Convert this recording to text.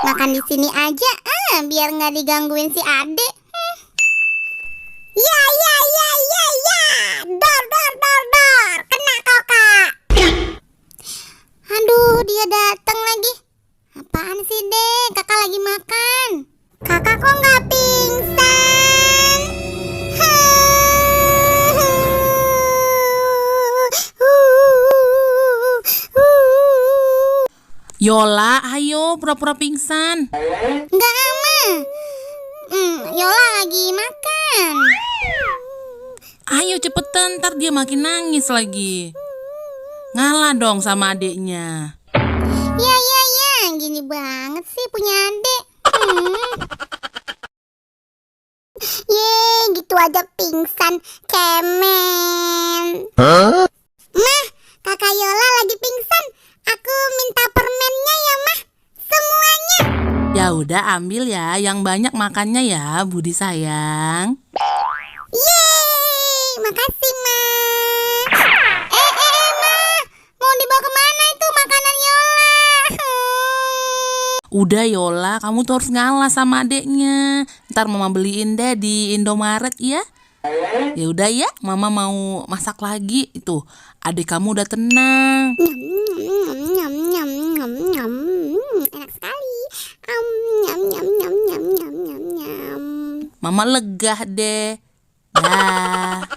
Makan di sini aja, biar nggak digangguin si Ade. Ya, ya, ya, ya, ya. Dor, dor, dor, dor. Kena Kakak. Aduh, dia datang lagi. Apaan sih, Dek? Kakak lagi makan. Kakak kok nggak pingsan? Yola, ayo pura-pura pingsan. Nggak ama. Yola lagi makan. Ayo cepetan, ntar dia makin nangis lagi. Ngalah dong sama adiknya. Ya, ya, ya. Gini banget sih punya adik. Ye, gitu aja pingsan. Cemen. Mah, kakak Yola lagi pingsan. Aku minta permennya ya, Mah. Semuanya. Ya udah ambil ya, yang banyak makannya ya, Budi sayang. Yeay, makasih, Mah. Mah. Mau dibawa kemana itu makanan Yola? Udah Yola, kamu tuh harus ngalah sama adeknya. Ntar mama beliin deh di Indomaret ya. Ya udah ya, mama mau masak lagi. Itu, adik kamu udah tenang. Nyam, nyam, nyam, nyam. Enak sekali. Nyam, nyam, nyam, nyam, nyam, nyam, nyam. Mama lega deh. Dah.